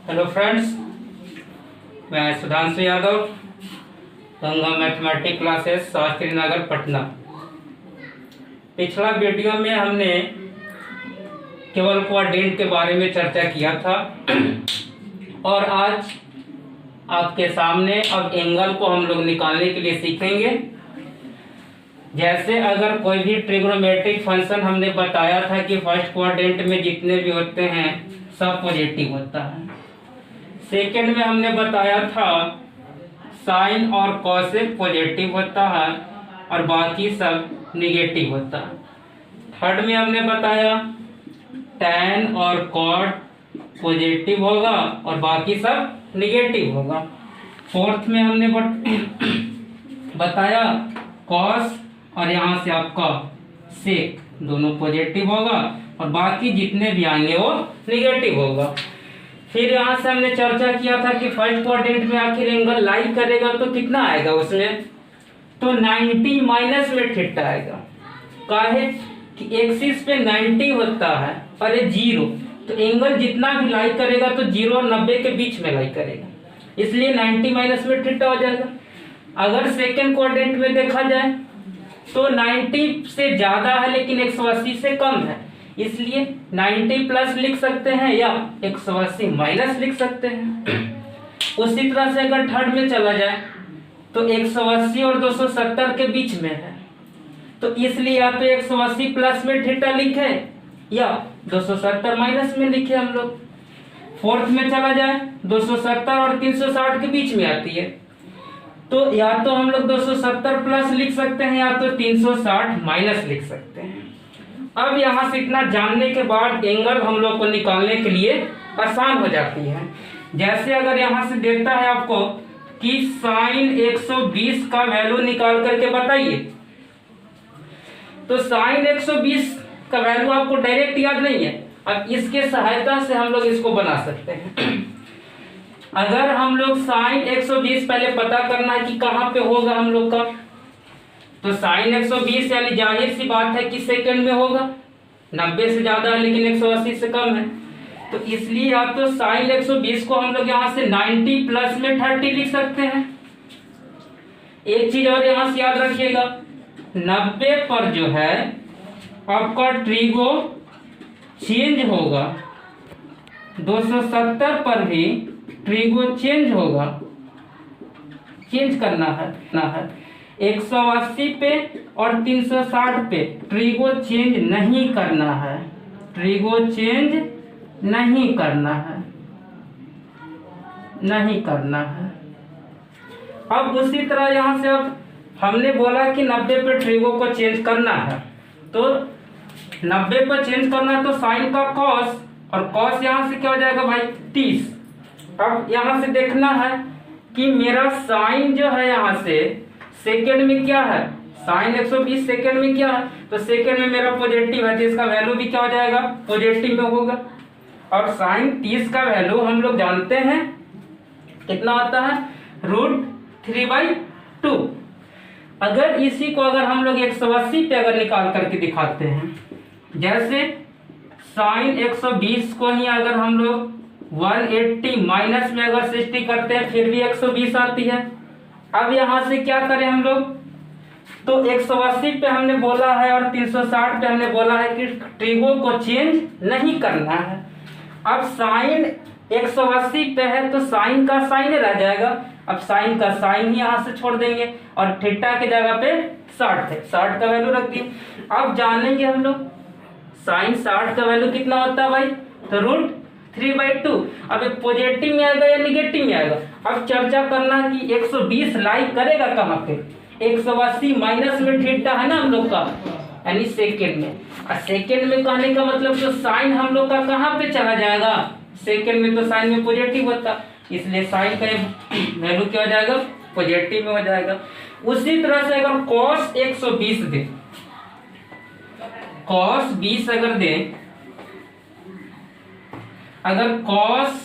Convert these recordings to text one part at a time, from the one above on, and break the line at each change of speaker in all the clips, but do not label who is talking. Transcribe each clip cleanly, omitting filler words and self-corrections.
Hello friends, मैं Sudhanshu Yadav, Ganga mathematics classes, Shastri Nagar, Patna. पिछला video में हमने केवल क्वाड्रेंट के बारे में चर्चा किया था और आज आपके सामने अब एंगल को हम लोग निकालने के लिए सीखेंगे। जैसे अगर कोई भी ट्रिग्नोमेट्रिक फंक्शन हमने बताया था कि फर्स्ट क्वाड्रेंट में जितने भी होते हैं सब पॉजिटिव होता है। सेकंड में हमने बताया था साइन और कॉसेक पॉजिटिव होता है और बाकी सब निगेटिव होता है। थर्ड में हमने बताया टैन और कॉट पॉजिटिव होगा और बाकी सब निगेटिव होगा। फोर्थ में हमने बताया कॉस और यहाँ से आपका सेक दोनों पॉजिटिव होगा और बाकी जितने भी आएंगे वो निगेटिव होगा। फिर यहाँ से हमने चर्चा किया था कि फर्स्ट क्वाड्रेंट में आखिर एंगल लाई करेगा तो कितना आएगा उसमें, तो 90 माइनस में थीटा आएगा। काहे कि एक्सिस पे 90 होता है और ये 0, तो एंगल जितना भी लाई करेगा तो 0 और 90 के बीच में लाई करेगा, इसलिए 90 माइनस में थीटा हो जाएगा। अगर सेकेंड क्वाड्रेंट में देखा जाए तो 90 से ज्यादा है लेकिन 180 से कम है, इसलिए 90 प्लस लिख सकते हैं या 180 माइनस लिख सकते हैं। उसी तरह से अगर थर्ड में चला जाए तो 180 और 270 के बीच में है, तो इसलिए या तो 180 प्लस में थीटा लिखे या 270 माइनस में लिखे हम लोग। फोर्थ में चला जाए 270 और 360 के बीच में आती है, तो या तो हम लोग 270 प्लस लिख सकते हैं या तो 360 माइनस लिख सकते हैं। अब यहाँ से इतना जानने के बाद एंगल हम लोग को निकालने के लिए आसान हो जाती है। जैसे अगर यहाँ से देता है आपको कि साइन 120 का वैल्यू निकाल करके बताइए, तो साइन 120 का वैल्यू आपको डायरेक्ट याद नहीं है। अब इसके सहायता से हम लोग इसको बना सकते हैं। अगर हम लोग साइन 120 पहले पता करना है कि कहाँ पे होगा हम लोग का, तो साइन 120 यानी जाहिर सी बात है कि सेकंड में होगा, 90 से ज्यादा है लेकिन 180 से कम है, तो इसलिए आप तो साइन 120 को हम लोग यहाँ से 90 प्लस में 30 लिख सकते हैं। एक चीज और यहाँ से याद रखिएगा, 90 पर जो है आपका ट्रिगो चेंज होगा, 270 पर भी ट्रिगो चेंज होगा, चेंज करना है 180 पे और 360 पे ट्रिगो चेंज नहीं करना है, ट्रिगो चेंज नहीं करना है, नहीं करना है। अब उसी तरह यहाँ से अब हमने बोला कि 90 पे ट्रिगो को चेंज करना है, तो 90 पे चेंज करना है तो साइन का कॉस, और कॉस यहाँ से क्या हो जाएगा भाई 30। अब यहाँ से देखना है कि मेरा साइन जो है यहाँ से सेकेंड में क्या है, साइन 120 सेकेंड में क्या है, तो सेकेंड में मेरा पॉजिटिव है तो इसका वैल्यू भी क्या हो जाएगा, पॉजिटिव में होगा। और साइन 30 का वैल्यू हम लोग जानते हैं कितना होता है, √3/2। अगर इसी को अगर हम लोग 180 पे अगर निकाल करके दिखाते हैं, जैसे साइन 120 को ही अगर हम लोग 180 माइनस में अगर 60 करते हैं फिर भी 120 आती है। अब यहाँ से क्या करें हम लोग, तो 180 पे हमने बोला है और 360 पे हमने बोला है कि ट्रिगो को चेंज नहीं करना है। अब साइन 180 पे है तो साइन का साइन रह जाएगा, अब साइन का साइन ही यहाँ से छोड़ देंगे और थीटा की जगह पे 60 है, 60 का वैल्यू रख दिए। अब जानेंगे हम लोग साइन 60 का वैल्यू कितना होता है भाई, तो √3/2। अब एक पॉजिटिव में आएगा या निगेटिव में आएगा। अब चर्चा करना कि 120 लाई करेगा कहाँ पे, 180 माइनस में थीटा है ना हम लोग का, यानी सेकेंड में। और सेकेंड में कहने का मतलब तो साइन हम लोग का कहाँ पे चला जाएगा, सेकेंड में, तो साइन में पॉजिटिव होता, इसलिए साइन का वैल्यू क्या हो जाएगा, पॉजिटिव में हो जाएगा। उसी तरह से अगर कॉस 120 दे, कॉस 20 अगर दे, अगर cos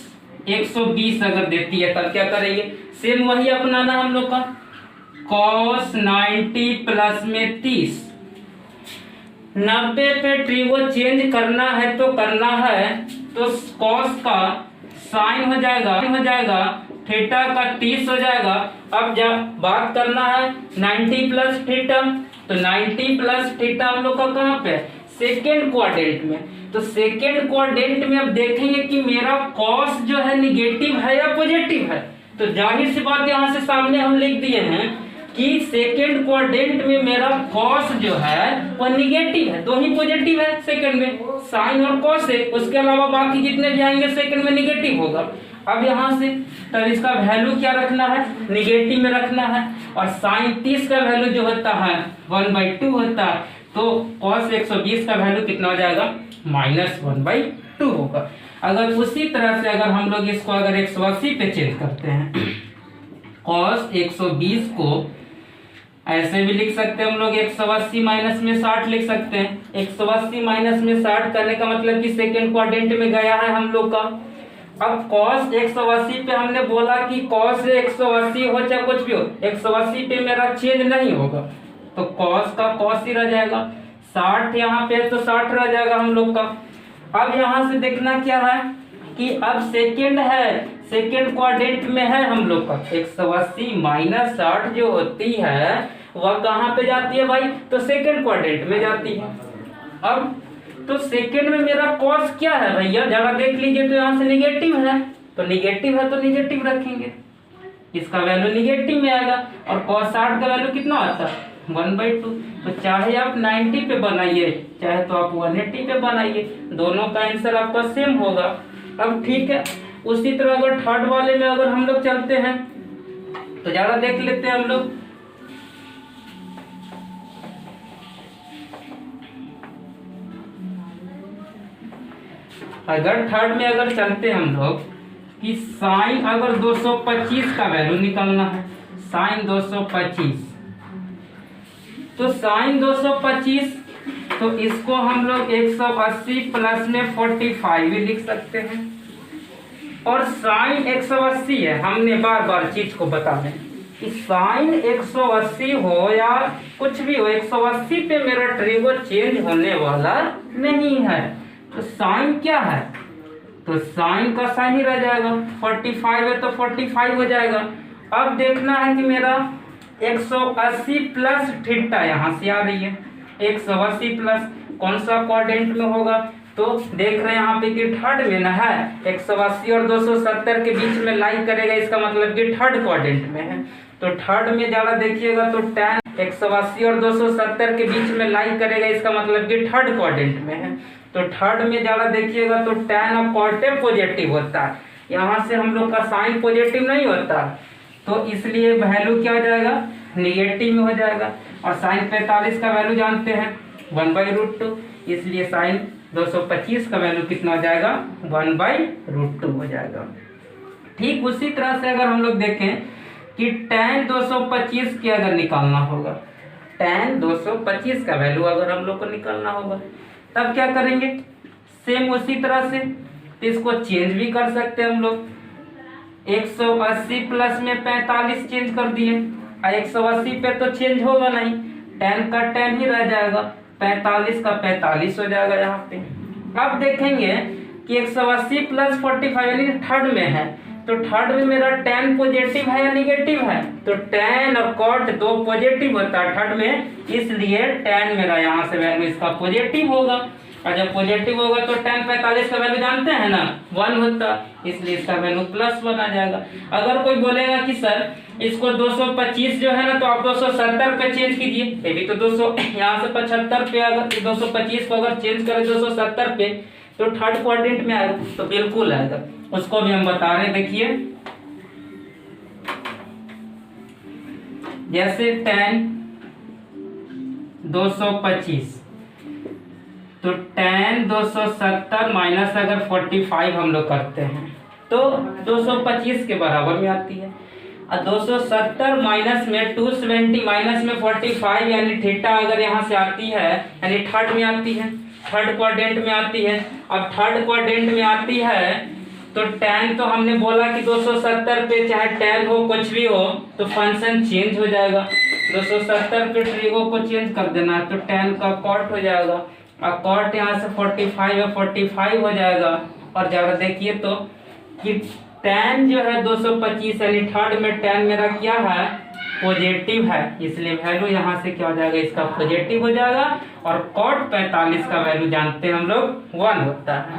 120 अगर देती है तब क्या करेंगे, सेम वही अपनाना हम लोग का, cos 90 प्लस में 30। 90 पे ट्रिगो चेंज करना है तो करना है तो कॉस का साइन हो जाएगा थीटा का 30 हो जाएगा। अब जब बात करना है 90 प्लस थीटा, तो 90 प्लस थीटा हम लोग का कहाँ पे है, सेकेंड क्वाड्रेंट में। तो सेकेंड क्वाड्रेंट में अब देखेंगे कि मेरा कॉस जो है निगेटिव है या पॉजिटिव है। तो जाहिर सी बात यहाँ से सामने हम लिख दिए हैं कि सेकेंड क्वाड्रेंट में मेरा कॉस जो है वो निगेटिव है, दो ही पॉजिटिव है सेकेंड में, साइन और कॉस है, उसके अलावा बाकी जितने भी आएंगे सेकेंड में निगेटिव होगा। अब यहाँ से तब इसका वैल्यू क्या रखना है, निगेटिव में रखना है। और साइन 30 का वैल्यू जो होता है 1/2 होता है, तो कॉस 120 का वैल्यू कितना हो जाएगा, -1/2 होगा। अगर उसी तरह से अगर हम लोग इसको अगर 180 पे चेंज करते हैं, कॉस 120 को ऐसे भी लिख सकते हैं हम लोग, 180 माइनस में 60 लिख सकते हैं। 180 माइनस में 60 करने का मतलब कि सेकेंड क्वाड्रेंट में गया है हम लोग का। अब cos 180 पे हमने बोला कि cos 180 हो चाहे कुछ भी हो, 180 पे मेरा चेंज नहीं होगा, तो cos का cos ही रह जाएगा। 60 यहाँ पे तो 60 रह जाएगा हम लोग का। अब यहाँ से देखना क्या है कि अब सेकेंड है, सेकेंड क्वाड्रेंट में है हम लोग का। 180 माइनस 60 जो होती है वह कहाँ पे जाती है भाई, तो सेकेंड क्वाड्रेंट में जाती है। अब तो सेकेंड में मेरा कॉस क्या है भैया, जरा देख लीजिए, तो यहाँ से निगेटिव है, तो निगेटिव है तो निगेटिव रखेंगे, इसका वैल्यू निगेटिव में आएगा। और कॉस 60 का वैल्यू कितना आता है, 1/2। तो चाहे आप 90 पे बनाइए चाहे तो आप 180 पे बनाइए, दोनों का आंसर आपका सेम होगा। अब ठीक है, उसी तरह अगर थर्ड वाले में अगर हम लोग चलते हैं तो जरा देख लेते हैं हम लोग। अगर थर्ड में अगर चलते हैं हम लोग कि साइन अगर 225 का वैल्यू निकालना है, साइन 225, तो साइन 225 तो इसको हम लोग 180 प्लस में 45 भी लिख सकते हैं। और साइन 180 है, हमने बार बार चीज को बता दें कि साइन 180 हो या कुछ भी हो, 180 पे मेरा ट्रिगो चेंज होने वाला नहीं है। तो साइन क्या है, तो साइन का साइन ही रह जाएगा, 45 है तो 45 हो जाएगा। अब देखना है कि मेरा 180 प्लस थीटा यहाँ से आ रही है, 180 प्लस कौन सा क्वाड्रेंट में होगा, तो देख रहे हैं यहाँ पे कि थर्ड में ना है, 180 और 270 के बीच में लाई करेगा, इसका मतलब कि थर्ड क्वाड्रेंट में है। तो थर्ड में ज्यादा देखिएगा तो tan 180 और 270 के बीच में लाई करेगा, इसका मतलब कि थर्ड क्वाड्रेंट में है। तो थर्ड में ज्यादा देखिएगा तो tan और cot पॉजिटिव होता है, यहाँ से हम लोग का साइन पॉजिटिव नहीं होता, तो इसलिए वैल्यू क्या हो जाएगा, निगेटिव में हो जाएगा। और साइन 45 का वैल्यू जानते हैं 1/√2, इसलिए साइन 225 का वैल्यू कितना हो जाएगा, 1/√2 हो जाएगा। ठीक उसी तरह से अगर हम लोग देखें कि tan 225 की अगर निकालना होगा, tan 225 का वैल्यू अगर हम लोग को निकालना होगा, तब क्या करेंगे, सेम उसी तरह से इसको चेंज भी कर सकते हैं हम लोग। 180 प्लस में 45 चेंज कर दिए, 180 पे तो चेंज होगा नहीं, tan का tan ही रह जाएगा, 45 का 45 हो जाएगा यहाँ पे। अब देखेंगे कि 180 प्लस 45 यानी थर्ड में है, तो थर्ड में मेरा tan पॉजिटिव है या निगेटिव है, तो tan और cot दो पॉजिटिव होता है थर्ड में, इसलिए tan मेरा यहाँ से वैल्यू इसका पॉजिटिव होगा। और जब पॉजिटिव होगा तो tan 45 का वैल्यू जानते हैं ना 1 होता, इसलिए इसका वैल्यू +1 आ जाएगा। अगर कोई बोलेगा कि सर इसको 225 जो है ना तो आप 270 पे चेंज कीजिए, ये भी तो 200 यहाँ से 75 पे, अगर 225 को अगर चेंज करें 270 पे तो थर्ड क्वाड्रेंट में आएगा, तो बिल्कुल आएगा, उसको भी हम बता रहे हैं। देखिए जैसे tan 225 तो tan 270 माइनस अगर 45 हम लोग करते हैं तो 225 के बराबर में आती है। और 270 माइनस में 270 माइनस में 45 यानी थीटा अगर यहाँ से आती है यानी थर्ड में आती है, थर्ड क्वाड्रेंट में आती है। अब थर्ड क्वाड्रेंट में आती है तो tan तो हमने बोला कि 270 पे चाहे tan हो कुछ भी हो तो फंक्शन चेंज हो जाएगा, 270 पे ट्रिगो को चेंज कर देना है तो tan का cot हो जाएगा, और cot यहाँ से 45 है 45 हो जाएगा, और जरा देखिए तो कि tan जो है 225 यानी थर्ड में tan मेरा क्या है पॉजिटिव है, इसलिए वैल्यू यहाँ से क्या हो जाएगा इसका पॉजिटिव हो जाएगा। और cot 45 का वैल्यू जानते हैं हम लोग 1 होता है।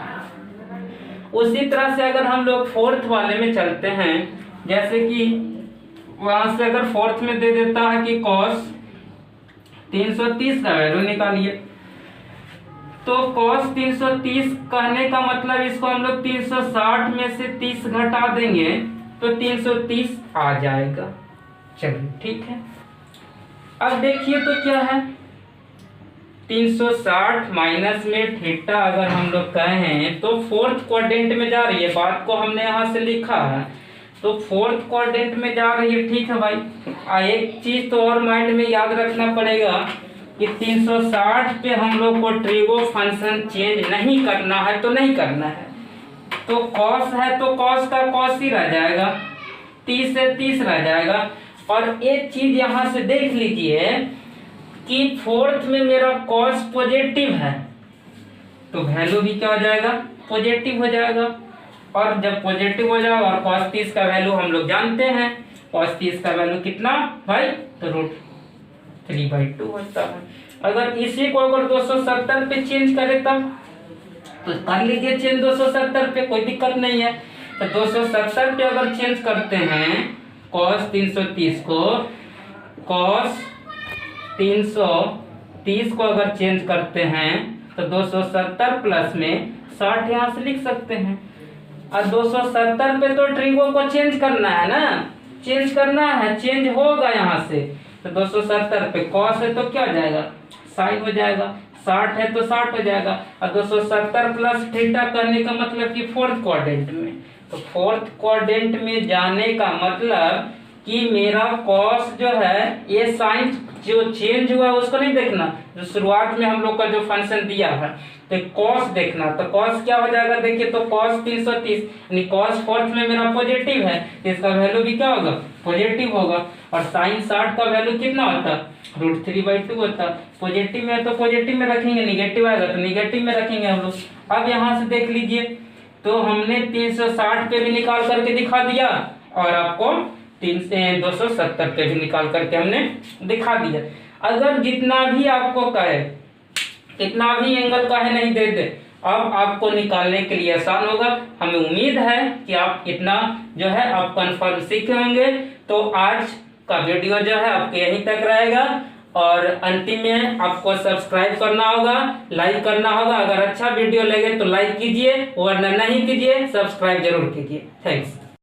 उसी तरह से अगर हम लोग फोर्थ वाले में चलते हैं, जैसे कि वहां से अगर फोर्थ में दे देता है कि cos 330 का वैल्यू निकालिए, तो cos 330 कहने का मतलब इसको हम लोग 360 में से 30 घटा देंगे तो 330 आ जाएगा। चलिए ठीक है। अब देखिए तो क्या है 360 माइनस में थीटा अगर हम लोग कहें तो फोर्थ क्वाड्रेंट में जा रही है, बात को हमने यहाँ से लिखा है तो फोर्थ क्वाड्रेंट में जा रही है। ठीक है भाई, एक चीज तो और माइंड में याद रखना पड़ेगा कि 360 पे हम लोग को ट्रिगो फंक्शन चेंज नहीं करना है तो नहीं करना है, तो कॉस है तो कॉस का कॉस ही रह जाएगा, 30 से 30 रह जाएगा। और एक चीज यहाँ से देख लीजिए कि फोर्थ में मेरा कॉस पॉजिटिव है तो वैल्यू भी क्या हो जाएगा पॉजिटिव हो जाएगा। और जब पॉजिटिव हो जाएगा और कॉस 30 का वैल्यू हम लोग जानते हैं, कॉस 30 का वैल्यू कितना भाई तो √3/2 होता है। अगर इसी को अगर 270 पे चेंज करें तब तो कर लीजिए चेंज 270 पे, कोई दिक्कत नहीं है। तो 270 पे अगर चेंज करते हैं cos 330 को cos 330 को अगर चेंज करते हैं तो 270 प्लस में 60 यहाँ से लिख सकते हैं। और 270 पे तो ट्रिगो को चेंज करना है ना, चेंज करना है, चेंज होगा यहाँ से। तो 270 पे cos है तो क्या हो जाएगा साइन हो जाएगा, 60 है तो 60 हो जाएगा। और 270 प्लस थीटा करने का मतलब कि फोर्थ क्वाड्रेंट में, तो फोर्थ क्वाड्रेंट में जाने का मतलब कि मेरा कॉस जो है ये साइन जो चेंज हुआ है उसको नहीं देखना, जो शुरुआत में हम लोग का जो फंक्शन दिया है तो कॉस देखना। तो कॉस क्या हो जाएगा देखिए, तो कॉस 330 यानी कॉस फोर्थ में मेरा पॉजिटिव है तो इसका वैल्यू भी क्या होगा पॉजिटिव होगा। और साइन 60 का वैल्यू कितना होता है √3/2 होता है। पॉजिटिव में तो पॉजिटिव में रखेंगे, निगेटिव आएगा तो निगेटिव में रखेंगे हम लोग। अब यहाँ से देख लीजिए तो हमने 360 पे भी निकाल करके दिखा दिया और आपको 270 पे भी निकाल करके हमने दिखा दिया। अगर जितना भी आपको कहे, कितना भी एंगल कहे नहीं दे दे, अब आपको निकालने के लिए आसान होगा। हमें उम्मीद है कि आप इतना जो है आप कंफर्म सीखे होंगे। तो आज का वीडियो जो है आपके यहीं तक रहेगा और अंतिम में आपको सब्सक्राइब करना होगा, लाइक करना होगा। अगर अच्छा वीडियो लगे तो लाइक कीजिए वरना नहीं कीजिए, सब्सक्राइब जरूर कीजिए। थैंक्स।